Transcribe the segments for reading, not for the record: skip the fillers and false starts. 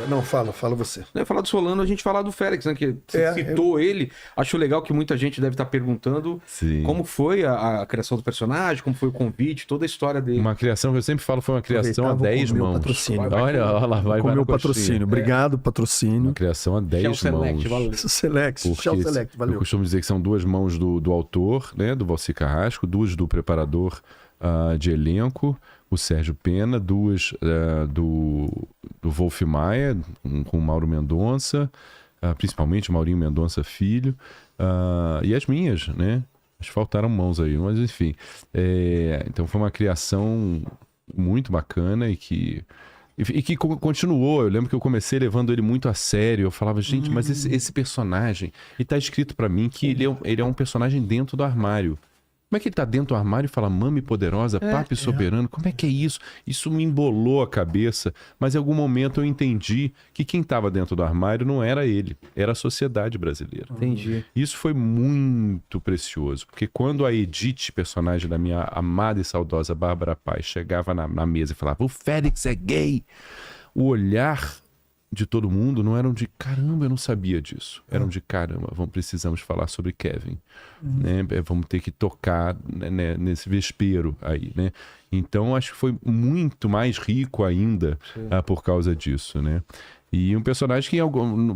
Não, fala você. Não é falar do Solano, a gente falar do Félix, né? Que você citou ele. Acho legal que muita gente deve estar perguntando como foi a criação do personagem, como foi o convite, toda a história dele. Uma criação que eu sempre falo foi uma criação a 10 mãos. Patrocínio. Olha lá, vai comer o patrocínio. Obrigado, patrocínio. Uma criação a 10 mãos. Shell Select, valeu. Eu costumo dizer que são 2 mãos do autor, né, do Valci Carrasco, 2 do preparador de elenco, o Sérgio Pena, 2 do Wolf Maia, com o Mauro Mendonça, principalmente o Maurinho Mendonça Filho, e as minhas, né? Acho que faltaram mãos aí, mas enfim. Então foi uma criação muito bacana e que continuou. Eu lembro que eu comecei levando ele muito a sério. Eu falava, gente, mas esse personagem... E tá escrito pra mim que ele é um personagem dentro do armário. Como é que ele tá dentro do armário e fala mame poderosa, papi soberano? Como é que é isso? Isso me embolou a cabeça, mas em algum momento eu entendi que quem estava dentro do armário não era ele, era a sociedade brasileira. Entendi. Isso foi muito precioso, porque quando a Edith, personagem da minha amada e saudosa Bárbara Paz, chegava na mesa e falava, o Félix é gay, o olhar de todo mundo não eram de caramba, eu não sabia disso. Eram de caramba, precisamos falar sobre Kevin. Né? Vamos ter que tocar, né, nesse vespeiro aí, né? Então acho que foi muito mais rico ainda por causa disso, né? E um personagem que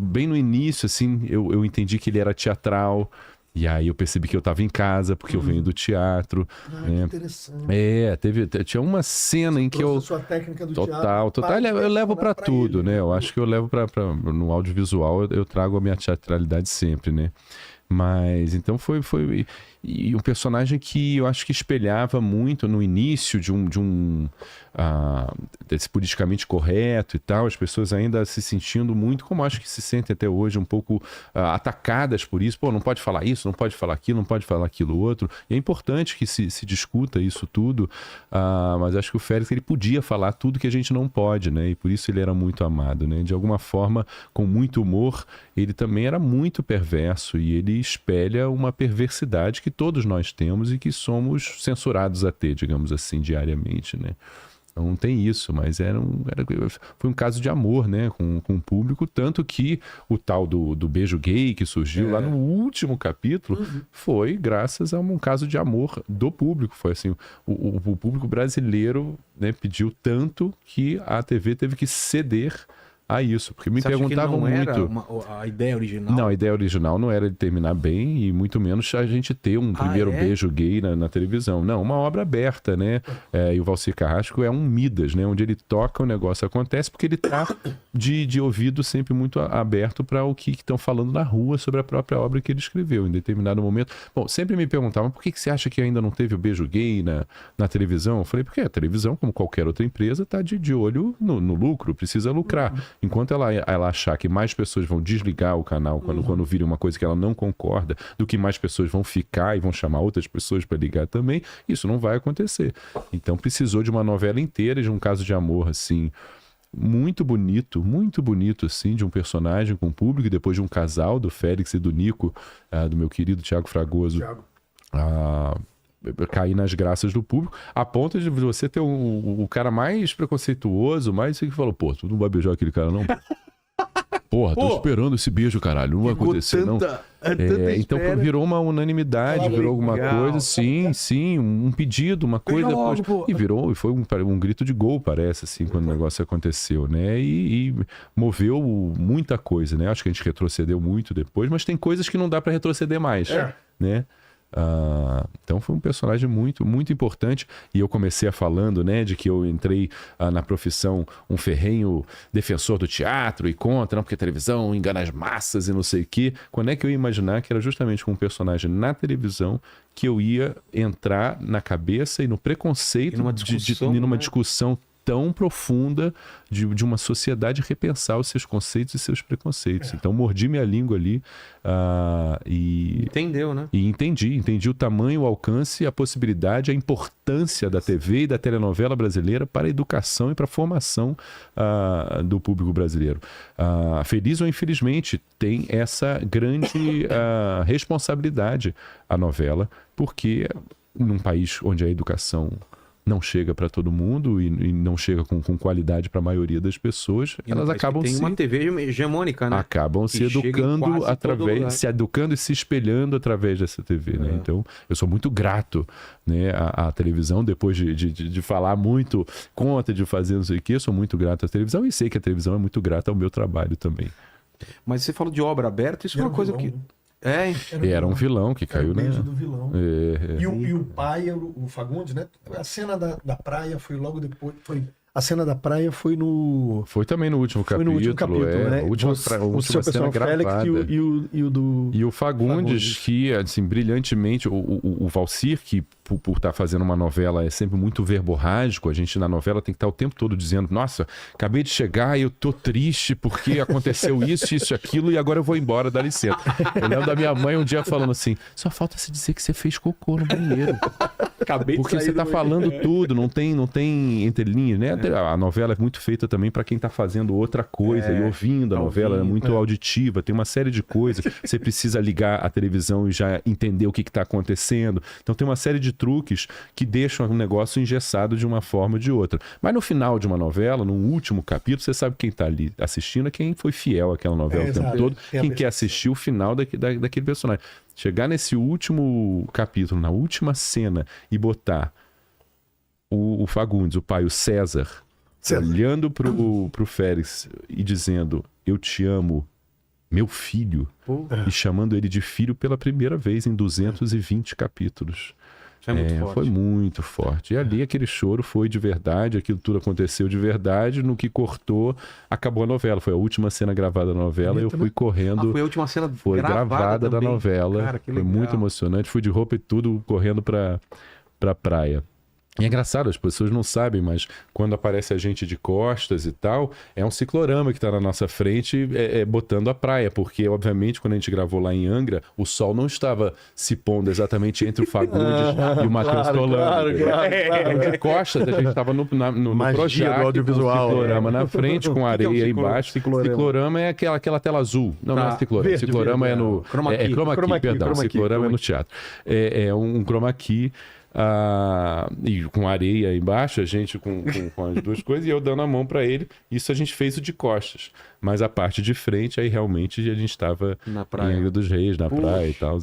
bem no início, assim, eu entendi que ele era teatral. E aí eu percebi que eu estava em casa, porque eu venho do teatro. Né? Que interessante. Tinha uma cena em que eu... A sua técnica do Total. Eu levo para tudo, né? Eu acho que eu levo no audiovisual, eu trago a minha teatralidade sempre, né? Mas, então foi um personagem que eu acho que espelhava muito no início desse politicamente correto e tal, as pessoas ainda se sentindo muito, como acho que se sentem até hoje, um pouco atacadas por isso. Pô, não pode falar isso, não pode falar aquilo, não pode falar aquilo outro. E é importante que se discuta isso tudo, mas acho que o Félix, ele podia falar tudo que a gente não pode, né? E por isso ele era muito amado, né? De alguma forma, com muito humor, ele também era muito perverso e ele espelha uma perversidade que todos nós temos e que somos censurados a ter, digamos assim, diariamente, né? Então tem isso, mas foi um caso de amor, né, com o público, tanto que o tal do beijo gay que surgiu lá no último capítulo foi graças a um caso de amor do público. Foi assim, o público brasileiro, né, pediu tanto que a TV teve que ceder a isso, porque me perguntavam muito. Era a ideia original? Não, a ideia original não era de terminar bem e muito menos a gente ter um primeiro beijo gay na televisão. Não, uma obra aberta, né? E o Valci Carrasco é um Midas, né? Onde ele toca, o negócio acontece, porque ele tá de ouvido sempre muito aberto para o que estão falando na rua sobre a própria obra que ele escreveu em determinado momento. Bom, sempre me perguntavam, por que você acha que ainda não teve o beijo gay na televisão? Eu falei, porque a televisão, como qualquer outra empresa, está de olho no lucro, precisa lucrar. Enquanto ela achar que mais pessoas vão desligar o canal quando virem uma coisa que ela não concorda, do que mais pessoas vão ficar e vão chamar outras pessoas para ligar também, isso não vai acontecer. Então precisou de uma novela inteira, de um caso de amor, assim, muito bonito, assim, de um personagem com o público, e depois de um casal, do Félix e do Nico, do meu querido Thiago Fragoso, cair nas graças do público, a ponto de você ter o cara mais preconceituoso, mais que falou, pô, tu não vai beijar aquele cara, não? Porra, tô esperando esse beijo, caralho, não vai acontecer, não. Então virou uma unanimidade, virou alguma coisa, sim, um pedido, uma coisa, e foi um grito de gol, parece, assim, quando o negócio aconteceu, né? E moveu muita coisa, né? Acho que a gente retrocedeu muito depois, mas tem coisas que não dá pra retroceder mais, né? Então foi um personagem muito, muito importante. E eu comecei falando, né, de que eu entrei na profissão um ferrenho defensor do teatro e contra, não, porque a televisão engana as massas e não sei o quê. Quando é que eu ia imaginar que era justamente com um personagem na televisão que eu ia entrar na cabeça e no preconceito e numa discussão tão profunda de uma sociedade repensar os seus conceitos e seus preconceitos. Então mordi minha língua ali e... Entendeu, né? E entendi o tamanho, o alcance, a possibilidade, a importância da TV e da telenovela brasileira para a educação e para a formação do público brasileiro. Feliz ou infelizmente, tem essa grande responsabilidade a novela, porque num país onde a educação não chega para todo mundo e não chega com qualidade para a maioria das pessoas, elas acabam tem uma TV hegemônica, né? Acabam se educando se educando e se espelhando através dessa TV, né? Então, eu sou muito grato, né, à televisão, depois de falar muito contra, de fazer não sei o quê, eu sou muito grato à televisão e sei que a televisão é muito grata ao meu trabalho também. Mas você falou de obra aberta, isso é uma coisa que... Era um vilão que caiu, né? Do vilão. E o pai, o Fagundes, né? A cena da praia foi logo depois. A cena da praia foi no... Foi também no último capítulo. Foi no último capítulo, né? A última cena gravada. E o Fagundes, que, assim, brilhantemente, o Valcir, que por estar fazendo uma novela é sempre muito verborrágico, a gente na novela tem que estar o tempo todo dizendo, nossa, acabei de chegar e eu tô triste porque aconteceu isso, aquilo e agora eu vou embora, dá licença. Eu lembro da minha mãe um dia falando assim, só falta se dizer que você fez cocô no banheiro. Porque você tá falando tudo, não tem entrelinhas, né? A novela é muito feita também para quem tá fazendo outra coisa e ouvindo a novela, é muito auditiva, tem uma série de coisas, você precisa ligar a televisão e já entender o que tá acontecendo. Então tem uma série de truques que deixam o negócio engessado de uma forma ou de outra. Mas no final de uma novela, no último capítulo, você sabe quem tá ali assistindo é quem foi fiel àquela novela o tempo todo, quem quer assistir o final daquele personagem. Chegar nesse último capítulo, na última cena, e botar o Fagundes, o pai, o César, olhando pro Félix e dizendo, eu te amo, meu filho, e chamando ele de filho pela primeira vez em 220 capítulos. Foi muito forte. E ali aquele choro foi de verdade, aquilo tudo aconteceu de verdade, no que cortou, acabou a novela. Foi a última cena gravada da novela e eu fui correndo. Foi a última cena gravada da novela. Cara, foi muito emocionante. Fui de roupa e tudo correndo pra praia. E é engraçado, as pessoas não sabem, mas quando aparece a gente de costas e tal, é um ciclorama que está na nossa frente botando a praia, porque obviamente quando a gente gravou lá em Angra, o sol não estava se pondo exatamente entre o Fagundes e o Matheus Tolano. De costas, a gente estava no projeto, audiovisual, com o ciclorama na frente, com areia embaixo. Ciclorama é aquela tela azul. Não é ciclorama. Ciclorama é no... Chroma key, perdão. Ciclorama é no teatro. É um chroma key. E com areia embaixo, a gente com as duas coisas, e eu dando a mão para ele. Isso a gente fez o de costas, mas a parte de frente, aí realmente a gente estava em Angra dos Reis, na praia e tal,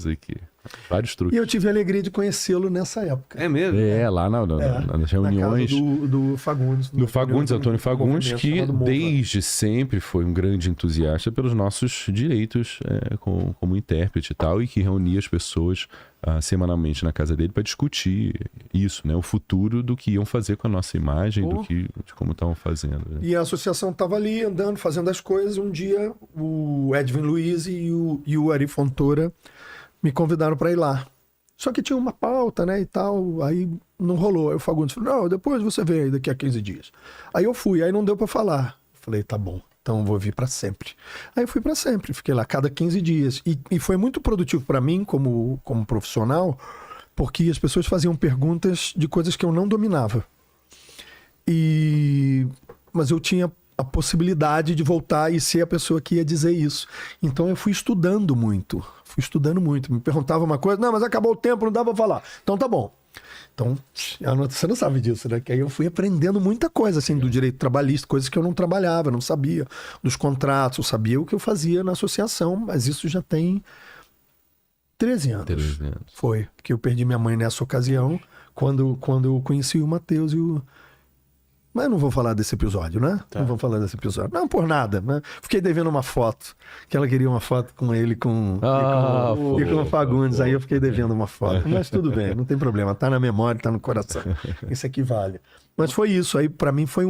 vários truques. E eu tive a alegria de conhecê-lo nessa época. É mesmo? Lá nas reuniões do Fagundes. Do Fagundes, Antônio Fagundes, que desde sempre foi um grande entusiasta pelos nossos direitos como intérprete e tal, e que reunia as pessoas semanalmente na casa dele para discutir isso, né? O futuro do que iam fazer com a nossa imagem, de como estavam fazendo. Né? E a associação estava ali andando, fazendo as coisas. Um dia o Edwin Luiz e o Ari Fontoura me convidaram para ir lá. Só que tinha uma pauta, né, e tal, aí não rolou. Aí o Fagundes falou, não, depois você vê aí daqui a 15 dias. Aí eu fui, aí não deu para falar. Falei, tá bom. Então vou vir para sempre. Aí eu fui para sempre, fiquei lá cada 15 dias. E foi muito produtivo para mim, como profissional, porque as pessoas faziam perguntas de coisas que eu não dominava. Mas eu tinha a possibilidade de voltar e ser a pessoa que ia dizer isso. Então eu fui estudando muito. Me perguntava uma coisa, não, mas acabou o tempo, não dá para falar. Então tá bom. Então, você não sabe disso, né? Que aí eu fui aprendendo muita coisa, assim, do direito trabalhista, coisas que eu não trabalhava, não sabia. Dos contratos, eu sabia o que eu fazia na associação, mas isso já tem 13 anos. 13 anos. Foi, que eu perdi minha mãe nessa ocasião, quando eu conheci o Matheus e o... Mas não vou falar desse episódio, né? Tá. Não vou falar desse episódio. Não por nada, né? Fiquei devendo uma foto, que ela queria uma foto com ele com o Fagundes. Aí eu fiquei devendo uma foto. Mas tudo bem, não tem problema. Tá na memória, tá no coração. Isso aqui vale. Mas foi isso. Aí para mim foi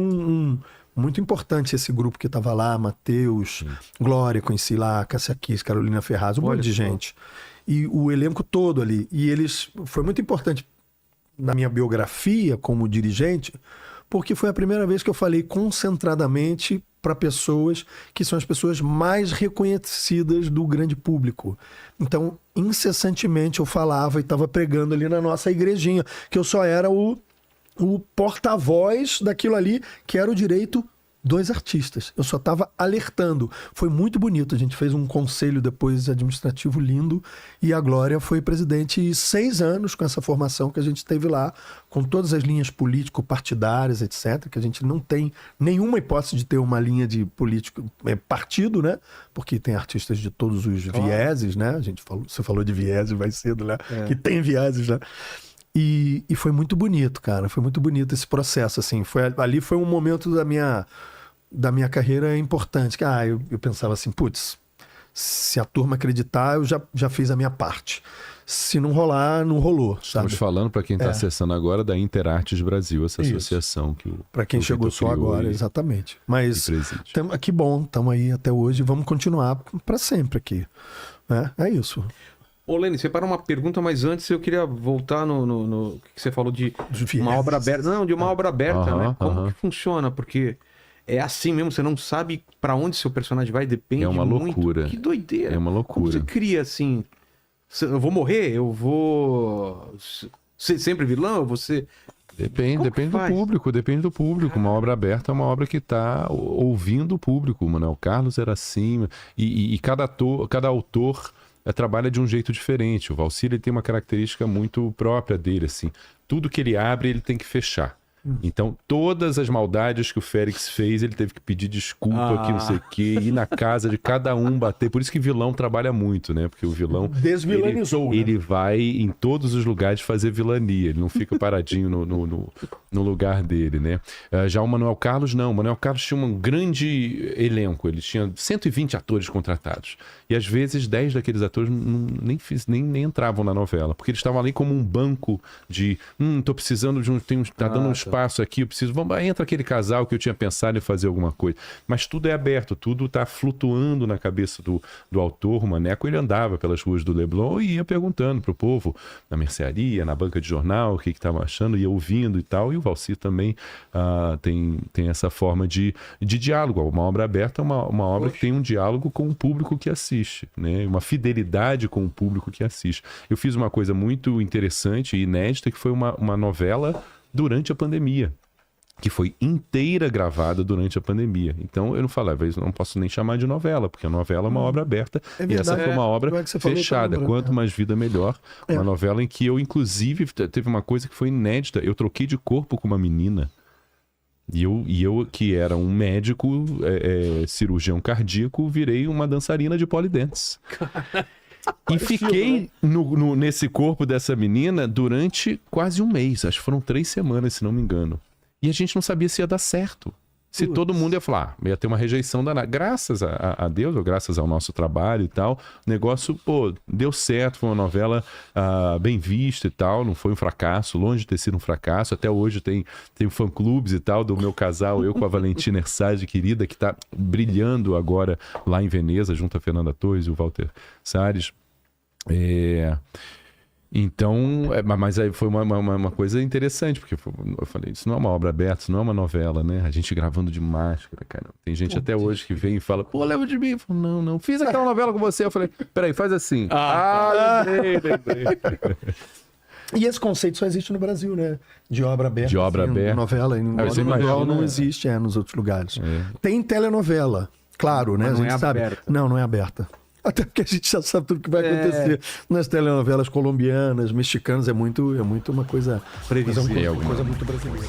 muito importante esse grupo que tava lá. Matheus, Glória, conheci lá, Cássia Kiss, Carolina Ferraz, monte de gente. E o elenco todo ali. E eles... Foi muito importante na minha biografia como dirigente, porque foi a primeira vez que eu falei concentradamente para pessoas que são as pessoas mais reconhecidas do grande público. Então, incessantemente eu falava e estava pregando ali na nossa igrejinha, que eu só era o porta-voz daquilo ali, que era o direito 2 artistas. Eu só estava alertando. Foi muito bonito. A gente fez um conselho depois administrativo lindo e a Glória foi presidente 6 anos com essa formação que a gente teve lá, com todas as linhas político-partidárias, etc., que a gente não tem nenhuma hipótese de ter uma linha de político partido, né? Porque tem artistas de todos os vieses, né? Você falou de vieses mais cedo, né? Que tem vieses, né? E foi muito bonito, cara. Foi muito bonito esse processo, assim. Ali foi um momento da minha carreira importante. Que, eu pensava assim, putz, se a turma acreditar, eu já fiz a minha parte. Se não rolar, não rolou. Estamos falando, para quem está acessando agora, da Interartes Brasil, essa associação. Para quem chegou só agora, exatamente. Mas que bom, estamos aí até hoje. Vamos continuar para sempre aqui. É isso. Ô, Lene, você parou uma pergunta, mas antes eu queria voltar no que você falou de uma obra aberta. Não, de uma obra aberta, né? Como que funciona? Porque é assim mesmo, você não sabe para onde seu personagem vai, depende muito. É uma loucura. Que doideira. É uma loucura. Como você cria assim? Eu vou morrer? Eu vou ser sempre vilão? Eu vou ser... Depende do público. Uma obra aberta é uma obra que está ouvindo o público. O Manuel Carlos era assim, e cada autor trabalha de um jeito diferente. O Valcir, ele tem uma característica muito própria dele, assim. Tudo que ele abre, ele tem que fechar. Então, todas as maldades que o Félix fez, ele teve que pedir desculpa, que não sei o quê, ir na casa de cada um bater. Por isso que vilão trabalha muito, né? Porque o vilão... Desvilanizou, ele vai em todos os lugares fazer vilania. Ele não fica paradinho no lugar dele, né? Já o Manuel Carlos, não. O Manuel Carlos tinha um grande elenco. Ele tinha 120 atores contratados. E, às vezes, 10 daqueles atores nem entravam na novela. Porque eles estavam ali como um banco de... tô precisando de tá dando um espaço aqui, eu preciso... entra aquele casal que eu tinha pensado em fazer alguma coisa. Mas tudo é aberto, tudo está flutuando na cabeça do autor. O Maneco, ele andava pelas ruas do Leblon e ia perguntando pro povo, na mercearia, na banca de jornal, o que estavam achando, ia ouvindo e tal. E o Valcir também tem essa forma de diálogo. Uma obra aberta é uma obra que tem um diálogo com o público que assiste, né? Uma fidelidade com o público que assiste. Eu fiz uma coisa muito interessante e inédita, que foi uma novela durante a pandemia, que foi inteira gravada durante a pandemia. Então, eu não falava, eu não posso nem chamar de novela, porque a novela é uma obra aberta, e essa foi uma obra fechada. Quanto mais vida, melhor. Uma novela em que eu, inclusive, teve uma coisa que foi inédita. Eu troquei de corpo com uma menina. E eu que era um médico, cirurgião cardíaco, virei uma dançarina de pole dance. E fiquei nesse corpo dessa menina durante quase um mês. Acho que foram 3 semanas, se não me engano. E a gente não sabia se ia dar certo. Se todo mundo ia falar, ia ter uma rejeição danada. Graças a Deus, ou graças ao nosso trabalho e tal, o negócio, deu certo. Foi uma novela bem vista e tal. Não foi um fracasso, longe de ter sido um fracasso. Até hoje tem fã-clubes e tal do meu casal, eu com a Valentina Ersage, querida, que está brilhando agora lá em Veneza, junto a Fernanda Torres e o Walter Salles. Então, mas aí foi uma coisa interessante, porque eu falei, isso não é uma obra aberta, isso não é uma novela, né? A gente gravando de máscara, cara. Tem gente até hoje que vem e fala, lembra de mim? Eu falo, não, fiz aquela novela com você. Eu falei, peraí, faz assim. Lembrei. E esse conceito só existe no Brasil, né? De obra aberta. De obra aberta. Novela. Novela não existe, nos outros lugares. Tem telenovela, claro, né? Mas a gente sabe. Aberta. Não é aberta. Até porque a gente já sabe tudo que vai acontecer. Nas telenovelas colombianas, mexicanas, é muito uma coisa... Previsível. Uma coisa muito brasileira.